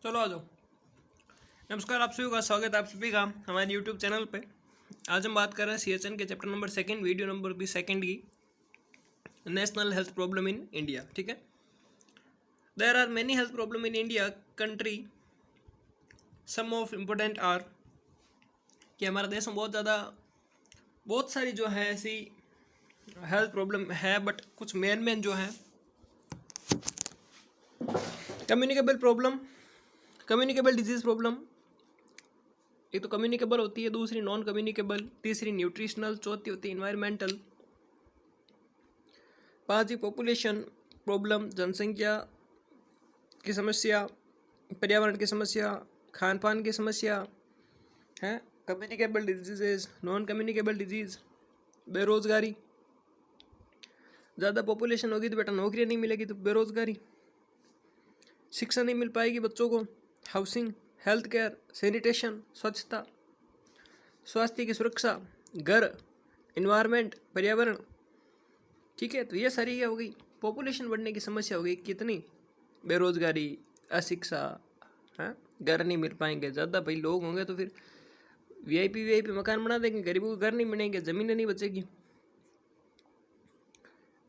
चलो आ जाओ। नमस्कार, आप सभी का स्वागत है आप सभी का हमारे यूट्यूब चैनल पे। आज हम बात कर रहे हैं सीएचएन के chapter number second, video number भी सेकंड की, national health problem in India. ठीक है, there are many health problem in India country, some of important are, कि हमारे देश में बहुत सारी जो है ऐसी हेल्थ प्रॉब्लम है, बट कुछ मेन जो है communicable problem, communicable disease problem. एक तो कम्युनिकेबल होती है, दूसरी नॉन कम्युनिकेबल, तीसरी न्यूट्रिशनल, चौथी होती है इन्वायरमेंटल, पांचवी पॉपुलेशन प्रॉब्लम, जनसंख्या की समस्या, पर्यावरण की समस्या, खान पान की समस्या है, communicable diseases, non communicable disease, बेरोजगारी। ज़्यादा पॉपुलेशन होगी तो बेटा नौकरियाँ नहीं मिलेगी तो बेरोजगारी, शिक्षा नहीं मिल पाएगी बच्चों को, हाउसिंग, हेल्थ केयर, सैनिटेशन, स्वच्छता, स्वास्थ्य की सुरक्षा, घर, इन्वायरमेंट, पर्यावरण। ठीक है, तो ये सारी क्या हो गई, पॉपुलेशन बढ़ने की समस्या हो गई। कितनी? बेरोजगारी, अशिक्षा, हाँ, घर नहीं मिल पाएंगे, ज़्यादा भाई लोग होंगे तो फिर वीआईपी मकान बना देंगे, गरीबों को घर नहीं मिलेंगे, ज़मीनें नहीं बचेगी।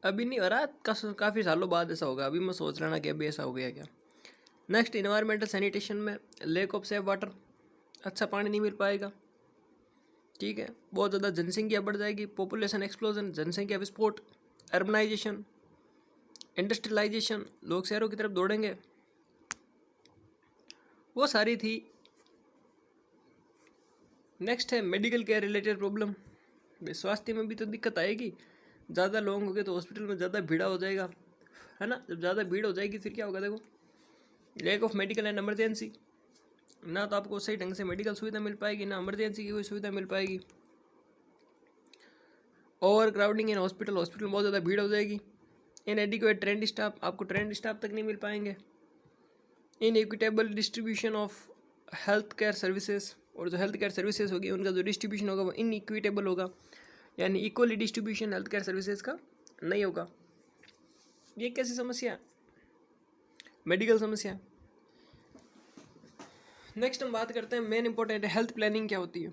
अभी नहीं हो रहा, काफ़ी सालों बाद ऐसा होगा। अभी मैं सोच रहा ना कि अभी ऐसा हो गया क्या। नेक्स्ट, इन्वायरमेंटल सैनिटेशन में लैक ऑफ सेफ वाटर, अच्छा पानी नहीं मिल पाएगा। ठीक है, बहुत ज़्यादा जनसंख्या बढ़ जाएगी, पॉपुलेशन एक्सप्लोजन, जनसंख्या विस्फोट, अर्बनाइजेशन, इंडस्ट्रियलाइजेशन, लोग शहरों की तरफ दौड़ेंगे, वो सारी थी। नेक्स्ट है मेडिकल केयर रिलेटेड प्रॉब्लम। स्वास्थ्य में भी तो दिक्कत आएगी, ज़्यादा लोग हो गए तो हॉस्पिटल में ज़्यादा भीड़ हो जाएगा, है ना। जब ज़्यादा भीड़ हो जाएगी फिर क्या होगा, देखो, lack of medical and emergency, ना तो आपको सही ढंग से मेडिकल सुविधा मिल पाएगी, ना इमरजेंसी की कोई सुविधा मिल पाएगी। Overcrowding in hospital, hospital में बहुत ज़्यादा भीड़ हो जाएगी। इन एडिक्वेट ट्रेंड स्टाफ, आपको ट्रेंड स्टाफ तक नहीं मिल पाएंगे। Inequitable distribution of health care services, और जो हेल्थ केयर सर्विसेज होगी उनका जो डिस्ट्रीब्यूशन होगा वो इन इक्विटेबल होगा, यानी equally distribution health care services का नहीं होगा। ये कैसी समस्या? मेडिकल समस्या। नेक्स्ट हम बात करते हैं मेन इंपॉर्टेंट हेल्थ प्लानिंग क्या होती है।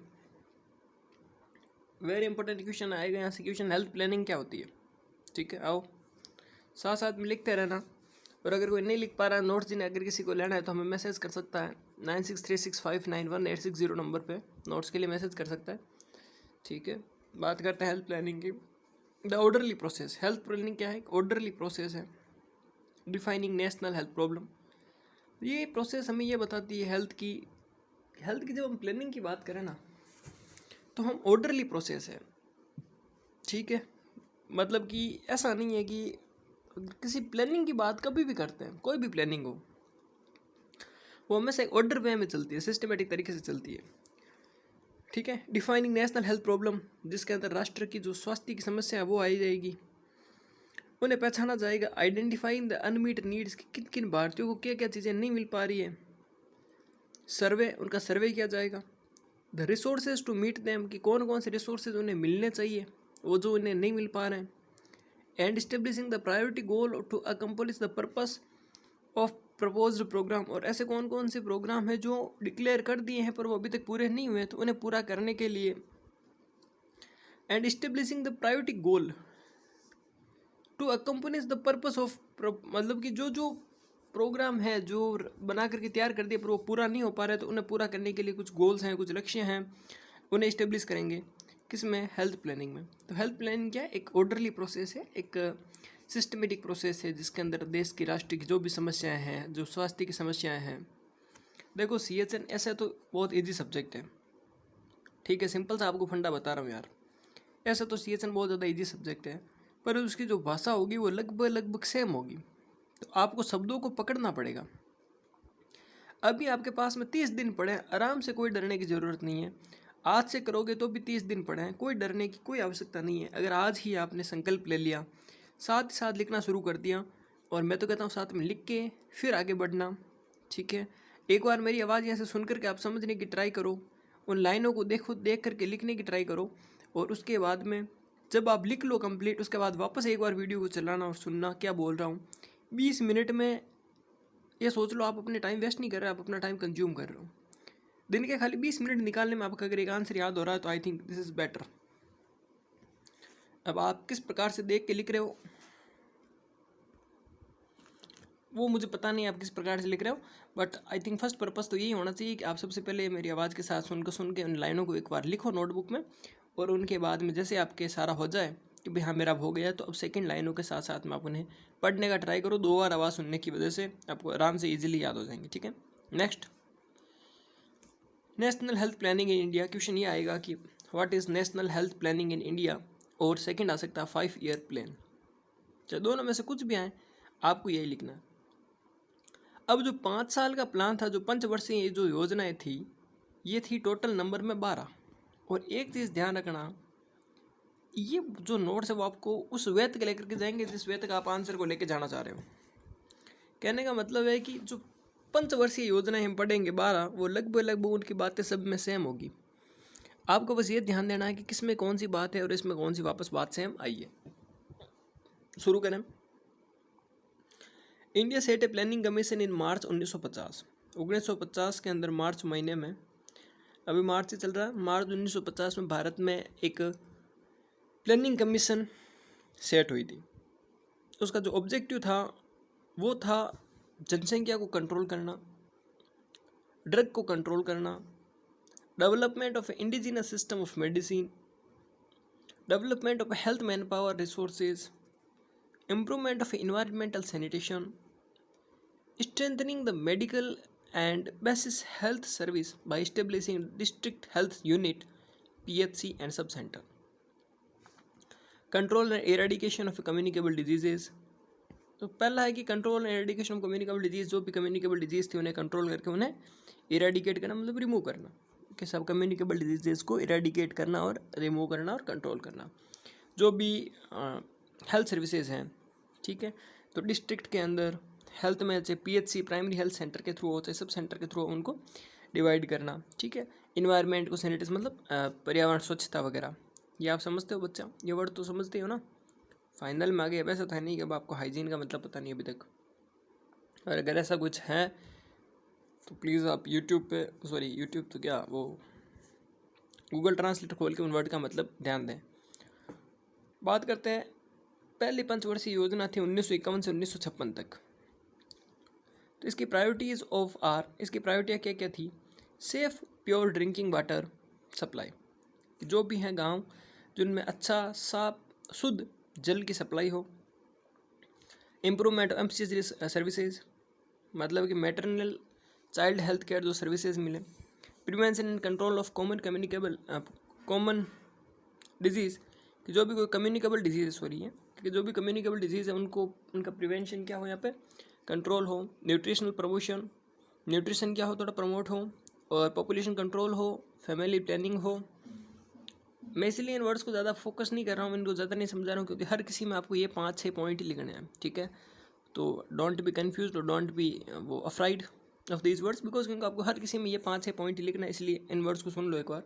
वेरी इंपॉर्टेंट क्वेश्चन आएगा यहाँ से, क्वेश्चन हेल्थ प्लानिंग क्या होती है। ठीक है, आओ साथ साथ में लिखते रहना। और अगर कोई नहीं लिख पा रहा है नोट्स जिन्हें अगर किसी को लेना है तो हमें मैसेज कर सकता है 9636591860 नंबर पे, नोट्स के लिए मैसेज कर सकता है। ठीक है, बात करते हैं हेल्थ प्लानिंग की। The orderly process, health planning क्या है? एक ऑर्डरली प्रोसेस है डिफाइनिंग नेशनल हेल्थ प्रॉब्लम। ये प्रोसेस हमें ये बताती है हेल्थ की जब हम प्लानिंग की बात करें ना तो हम ऑर्डरली प्रोसेस है। ठीक है, मतलब कि ऐसा नहीं है कि किसी प्लानिंग की बात कभी भी करते हैं, कोई भी प्लानिंग हो वो हमेशा एक ऑर्डर वे में चलती है, सिस्टमेटिक तरीके से चलती है। ठीक है, डिफाइनिंग नेशनल हेल्थ प्रॉब्लम, जिसके अंदर राष्ट्र की जो स्वास्थ्य की समस्या है वो आई जाएगी, उन्हें पहचाना जाएगा। आइडेंटिफाइंग द अनमीट नीड्स, किन किन भारतीयों को क्या क्या चीज़ें नहीं मिल पा रही है, सर्वे, उनका सर्वे किया जाएगा। The resources to meet them, कि कौन कौन से रिसोर्सेज उन्हें मिलने चाहिए वो जो उन्हें नहीं मिल पा रहे हैं। And establishing the priority goal to accomplish the purpose of proposed program, और ऐसे कौन कौन से प्रोग्राम हैं जो डिक्लेयर कर दिए हैं पर वो अभी तक पूरे नहीं हुए तो उन्हें पूरा करने के लिए। And establishing the priority goal to accomplish the purpose of, मतलब कि जो जो प्रोग्राम है जो बना करके तैयार कर दिया पर वो पूरा नहीं हो पा रहा है तो उन्हें पूरा करने के लिए कुछ गोल्स हैं, कुछ लक्ष्य हैं, उन्हें इस्टेब्लिश करेंगे। किसमें? हेल्थ प्लानिंग में। तो हेल्थ प्लानिंग क्या है? एक ऑर्डरली प्रोसेस है, एक सिस्टमेटिक प्रोसेस है जिसके अंदर देश की, राष्ट्र की जो भी समस्याएं हैं, जो स्वास्थ्य की समस्याएं हैं। देखो सीएचएन ऐसा तो बहुत ईजी सब्जेक्ट है। ठीक है, सिंपल सा आपको फंडा बता रहा हूँ यार। ऐसा तो सीएचएन बहुत ज़्यादा ईजी सब्जेक्ट है, पर उसकी जो भाषा होगी वो लगभग सेम होगी, तो आपको शब्दों को पकड़ना पड़ेगा। अभी आपके पास में 30 दिन पड़े हैं, आराम से, कोई डरने की ज़रूरत नहीं है। आज से करोगे तो भी 30 दिन पड़े हैं, कोई डरने की कोई आवश्यकता नहीं है। अगर आज ही आपने संकल्प ले लिया, साथ ही साथ लिखना शुरू कर दिया, और मैं तो कहता हूँ साथ में लिख के फिर आगे बढ़ना। ठीक है, एक बार मेरी आवाज़ यहाँ से सुन करके आप समझने की ट्राई करो, उन लाइनों को देख करके लिखने की ट्राई करो, और उसके बाद में जब आप लिख लो कंप्लीट, उसके बाद वापस एक बार वीडियो को चलाना और सुनना क्या बोल रहा हूँ। 20 मिनट में ये सोच लो आप अपने टाइम वेस्ट नहीं कर रहे, आप अपना टाइम कंज्यूम कर रहे हो। दिन के खाली 20 मिनट निकालने में आपका अगर एक आंसर याद हो रहा है तो I think this is better. अब आप किस प्रकार से देख के लिख रहे हो वो मुझे पता नहीं आप किस प्रकार से लिख रहे हो, but I think first purpose तो यही होना चाहिए कि आप सबसे पहले मेरी आवाज़ के साथ सुन के उन लाइनों को एक बार लिखो नोटबुक में, और उनके बाद में जैसे आपके सारा हो जाए कि भाई हाँ मेरा हो गया, तो अब सेकंड लाइनों के साथ साथ में आप उन्हें पढ़ने का ट्राई करो। 2 बार आवाज़ सुनने की वजह से आपको आराम से ईजिली याद हो जाएंगे। ठीक है, next, national health planning in India. Question ये आएगा कि what is national health planning in India, और सेकंड आ सकता है 5 ईयर प्लान। चाहे दोनों में से कुछ भी आए, आपको यही लिखना है। अब जो 5 साल का प्लान था, जो पंचवर्षीय जो योजनाएं थी, ये थी टोटल नंबर में 12। और एक चीज़ ध्यान रखना, ये जो नोट्स है वो आपको उस वेत के लेकर के जाएंगे जिस वेत का आप आंसर को लेके जाना चाह रहे हो। कहने का मतलब है कि जो पंचवर्षीय योजनाएं हम पढ़ेंगे 12, वो लगभग उनकी बातें सब में सेम होगी। आपको बस ये ध्यान देना है कि किस में कौन सी बात है और इसमें कौन सी वापस बात सेम आई है। शुरू करें। India set a planning commission in March 1950। 1950 के अंदर मार्च महीने में, अभी मार्च से चल रहा है, मार्च 1950 में भारत में एक प्लानिंग कमीशन सेट हुई थी। उसका जो ऑब्जेक्टिव था वो था जनसंख्या को कंट्रोल करना, ड्रग को कंट्रोल करना, development of indigenous system of medicine, development of health man power resources, improvement of environmental sanitation, strengthening the medical and basis health service by establishing district health unit PHC and subcenter, control and eradication of communicable diseases। तो पहला है कि control and eradication of communicable disease, जो भी communicable disease थी उन्हें control करके उन्हें इरेडिकेट करना, मतलब रिमूव करना, कि सब कम्युनिकेबल डिजीजेस को इरेडिकेट करना और रिमूव करना और कंट्रोल करना। जो भी हेल्थ सर्विसेज हैं, ठीक है, तो डिस्ट्रिक्ट के अंदर हेल्थ में चाहे PHC प्राइमरी हेल्थ सेंटर के थ्रू हो चाहे सब सेंटर के थ्रू उनको डिवाइड करना। ठीक है, इन्वायरमेंट को सैनिटाइज, मतलब पर्यावरण स्वच्छता वगैरह, ये आप समझते हो बच्चा, ये वर्ड तो समझते हो ना। फाइनल में आ गए, वैसा तो है नहीं कि अब आपको हाइजीन का मतलब पता नहीं अभी तक, और अगर ऐसा कुछ है तो प्लीज़ आप यूट्यूब तो क्या, वो गूगल ट्रांसलेटर खोल के उन वर्ड का मतलब ध्यान दें। बात करते हैं, पहली पंचवर्षीय योजना थी 1951 से 1956 तक। तो इसकी प्रायोरिटीज़ ऑफ आर, इसकी प्रायोरिटियाँ क्या क्या थी? Safe pure drinking water supply, जो भी हैं गांव जिनमें अच्छा साफ शुद्ध जल की सप्लाई हो। इम्प्रूवमेंट ऑफ MCH सर्विसेज, मतलब कि मैटरनल चाइल्ड हेल्थ केयर जो सर्विसेज मिले। Prevention and control of common disease, कि जो भी कोई कम्युनिकेबल डिजीज़ हो रही है, कि जो भी कम्युनिकेबल डिजीज़ है उनको, उनका प्रिवेंशन क्या हो, यहाँ पे कंट्रोल हो। न्यूट्रिशनल प्रमोशन, न्यूट्रिशन क्या हो, थोड़ा प्रमोट हो, और पॉपुलेशन कंट्रोल हो, फैमिली प्लानिंग हो। मैं इसलिए इन वर्ड्स को ज़्यादा फोकस नहीं कर रहा हूँ, इनको ज़्यादा नहीं समझा रहा हूँ, क्योंकि हर किसी में आपको ये 5-6 पॉइंट ही लिखने हैं। ठीक है, तो डोंट बी कन्फ्यूज और डोंट बी वो afraid of these words, because क्योंकि आपको हर किसी में ये 5-6 पॉइंट ही लिखना है, इसलिए इन वर्ड्स को सुन लो एक बार।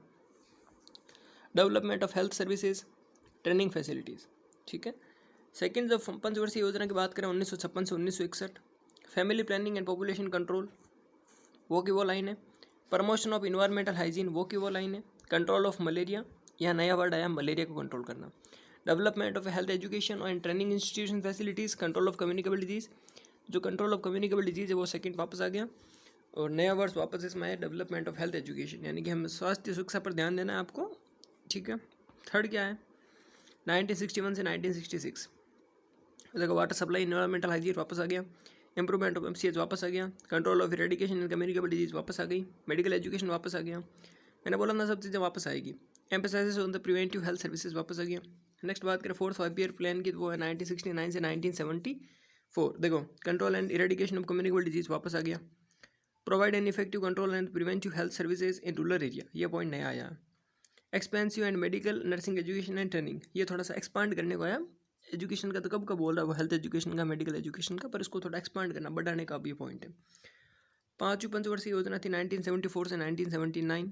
Development of health services, training facilities. ठीक है, सेकेंड, जब पंचवर्षीय योजना की बात करें 1956 से 1961, family planning and population control, वो की वो लाइन है। प्रमोशन ऑफ इन्वायरमेंटल हाइजीन, वो की वो लाइन है। कंट्रोल ऑफ मलेरिया, यहाँ नया वर्ड आया, मलेरिया को कंट्रोल करना। Development of health education and training institution facilities, control of communicable disease, जो कंट्रोल ऑफ कम्युनिकेबल डिजीज़ है वो सेकंड वापस आ गया, और नया वर्ड्स वापस इसमें आया, डेवलपमेंट ऑफ हेल्थ एजुकेशन, यानी कि हमें स्वास्थ्य शिक्षा पर ध्यान देना है आपको। ठीक है, थर्ड क्या है, 1961 से 1966, देखो वाटर सप्लाई इन्वायरमेंटल हाइजीन वापस आ गया, इंप्रूवमेंट ऑफ MCH वापस आ गया, control of eradication and communicable disease वापस आ गई, मेडिकल एजुकेशन वापस आ गया, मैंने बोला ना सब चीज़ें वापस आएगी। Emphasize on the preventive health services वापस आ गया। नेक्स्ट बात करें 4th 5 ईयर प्लान की, तो वो है 1969 से 1974। देखो control and eradication of communicable disease वापस आ गया। Provide an effective control and preventive health services in rural area, ये पॉइंट नया आया। Expensive and medical nursing education and training, ये थोड़ा सा एक्सपांड करने को आया। एजुकेशन का तो कब बोल रहा है वो, हेल्थ एजुकेशन का, मेडिकल एजुकेशन का, पर इसको थोड़ा एक्सपांड करना, बढ़ाने का भी पॉइंट है। पांचवी पंचवर्षीय योजना थी 1974 से 1979।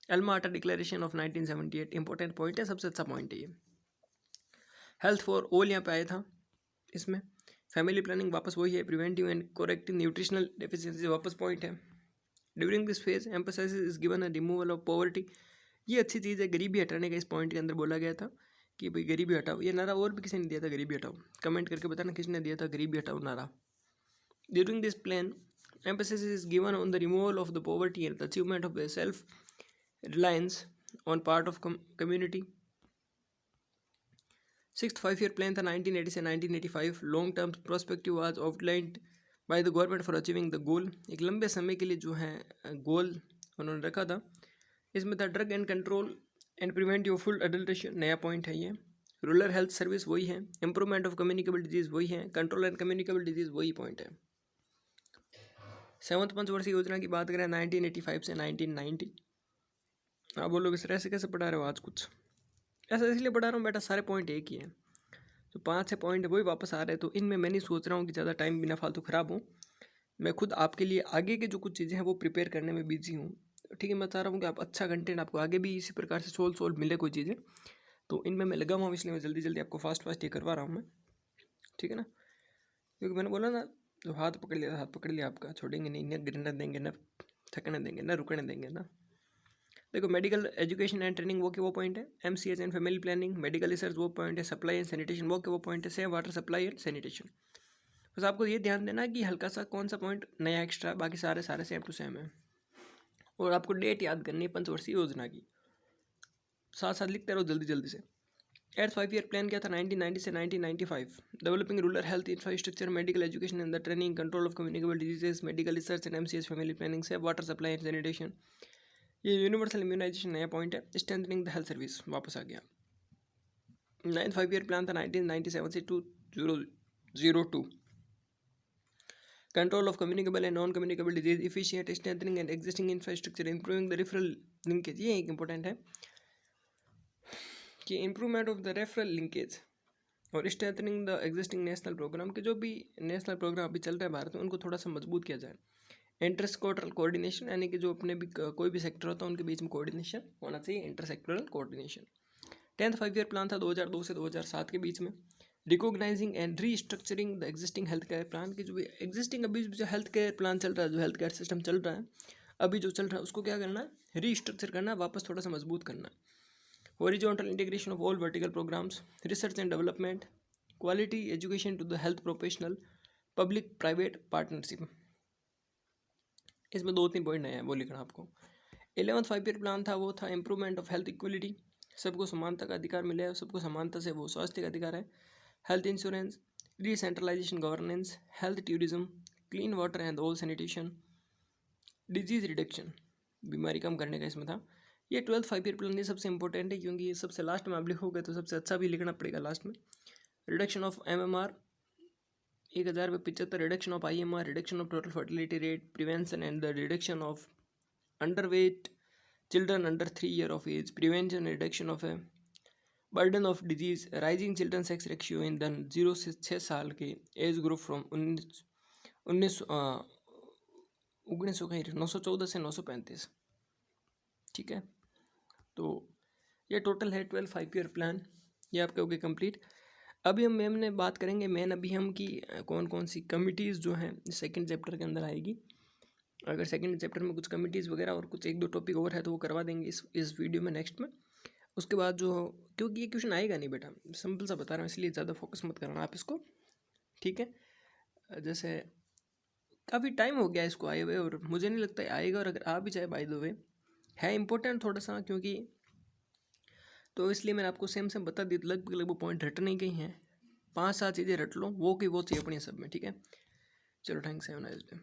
एल्मा आटा डिक्लेरेशन ऑफ 1978, इंपॉर्टेंट पॉइंट है, सबसे अच्छा पॉइंट है ये। हेल्थ फॉर ऑल यहाँ पे आया था इसमें, फैमिली प्लानिंग वापस वही है, preventive and corrective nutritional deficiency वापस पॉइंट है। During this phase emphasize is given a removal of poverty, ये अच्छी चीज़ है, गरीबी हटाने का इस पॉइंट के अंदर बोला गया था कि भाई गरीबी हटाओ। ये नारा और भी किसी ने दिया था, गरीबी हटाओ, कमेंट करके बताना किसने दिया था गरीबी हटाओ नारा। During this plan emphasis is given on the removal of the poverty and the achievement of the self-reliance on part of community. Sixth five-year plan था 1980 से 1985, long term perspective was outlined by the government for achieving the goal। एक लंबे समय के लिए जो है गोल उन्होंने रखा था। इसमें था drug and control and preventive full adulteration, नया पॉइंट है ये। रूरल हेल्थ सर्विस वही है, इंप्रूवमेंट ऑफ कम्युनिकेबल डिजीज़ वही है, कंट्रोल एंड कम्युनिकेबल डिजीज़ वही पॉइंट है। सेवंथ पंचवर्षीय योजना की बात करें 1985 से 1990। आप बोलोगे सर ऐसे कैसे पढ़ा रहे हो आज कुछ? ऐसा इसलिए पढ़ा रहा हूँ बेटा, सारे पॉइंट एक ही हैं, जो 5-6 पॉइंट है वही वापस आ रहे हैं, तो इनमें मैं नहीं सोच रहा हूँ कि ज़्यादा टाइम बिना फालतू ख़राब हो। मैं खुद आपके लिए आगे के जो कुछ चीज़ें हैं वो प्रिपेयर करने में बिजी हूँ, ठीक है। मैं चाह रहा हूँ कि आप अच्छा कंटेंट आपको आगे भी इसी प्रकार से सोल्व मिले कोई चीज़ें, तो इनमें मैं लगा हुआ हूँ, इसलिए मैं जल्दी जल्दी आपको फास्ट ये करवा रहा हूँ मैं, ठीक है ना। क्योंकि मैंने बोला ना, जो हाथ पकड़ लिया आपका, छोड़ेंगे नहीं, न गिरने देंगे, न थकने देंगे, न रुकने देंगे ना। देखो मेडिकल एजुकेशन एंड ट्रेनिंग वो पॉइंट है, MCH and family planning, medical research वो पॉइंट है, सप्लाई एंड सैनिटेशन वो पॉइंट है, same water supply and sanitation. बस आपको ये ध्यान देना कि हल्का सा कौन सा पॉइंट नया एक्स्ट्रा, बाकी सारे सेम टू सेम है। और आपको डेट याद करनी है पंचवर्षीय योजना की, साथ साथ लिखते रहो जल्दी जल्दी से। 8th 5-year प्लान क्या था 1990 से 1995, developing rural health infrastructure, medical education and the training, control of communicable diseases, medical research and MCH family planning, safe water supply and sanitation. ये यूनिवर्सल इम्यूनाइजेशन नया पॉइंट है, स्ट्रेंथनिंग द हेल्थ सर्विस वापस आ गया। 9th 5-year plan था 1997 से 2002, control of communicable and non communicable disease, efficient strengthening and existing infrastructure, improving the referral linkage. ये एक इंपॉर्टेंट है कि improvement of the referral linkage और strengthening the existing national programme, के जो भी नेशनल प्रोग्राम अभी चल रहा है भारत में उनको थोड़ा सा मजबूत किया जाए। इंटर सेक्टोरल कोऑर्डिनेशन, यानी कि जो अपने भी कोई भी सेक्टर होता है उनके बीच में कोऑर्डिनेशन होना चाहिए, inter sectoral coordination. 10th 5-year plan था 2002 से 2007 के बीच में, recognising and restructuring the existing health care plan, की जो भी एग्जिस्टिंग अभी जो हेल्थ केयर प्लान चल रहा है, जो हेल्थ केयर सिस्टम चल रहा है अभी जो चल रहा है, उसको क्या करना है, रीस्ट्रक्चर करना, वापस थोड़ा सा मजबूत करना। Horizontal integration of all vertical programs, research and development, quality education to the health professional, public private partnership. इसमें 2-3 पॉइंट नए हैं, वो लिखना आपको। 11th 5-year प्लान था वो था इम्प्रूवमेंट ऑफ हेल्थ इक्वलिटी, सबको समानता का अधिकार मिले, सबको समानता से वो स्वास्थ्य का अधिकार है। Health insurance, decentralization governance, health tourism, clean water and all sanitation, disease reduction, बीमारी कम करने का इसमें था। ये 12th 5-year प्लान ये सबसे इंपॉर्टेंट है, क्योंकि ये सबसे लास्ट में आप लिखोगे तो सबसे अच्छा भी लिखना पड़ेगा लास्ट में। Reduction of MMR 1075, reduction of IMR, reduction of total fertility rate, prevention and the reduction of underweight children under 3 years of age, prevention reduction of burden of disease, rising children sex ratio in the 0 से 6 साल के age group from 914 से 935, ठीक है। तो ये total है 12th 5-year plan, ये आपके हो गए कंप्लीट। अभी हम मैम ने बात करेंगे मेन अभी हम की कौन कौन सी कमिटीज़ जो हैं सेकंड चैप्टर के अंदर आएगी। अगर सेकंड चैप्टर में कुछ कमिटीज़ वगैरह और कुछ 1-2 टॉपिक और है तो वो करवा देंगे इस वीडियो में नेक्स्ट में। उसके बाद जो, क्योंकि ये क्वेश्चन आएगा नहीं बेटा, सिंपल सा बता रहा हूँ, इसलिए ज़्यादा फोकस मत करना आप इसको, ठीक है। जैसे काफ़ी टाइम हो गया इसको आए हुए और मुझे नहीं लगता आएगा, और अगर आ भी जाए बाय द वे है इंपॉर्टेंट थोड़ा सा, क्योंकि तो इसलिए मैंने आपको सेम बता दी, लगभग पॉइंट रट नहीं गई हैं, 5-7 चीज़ें रट लो, वो की वो चाहिए अपनी सब में, ठीक है। चलो thanks, have a nice day.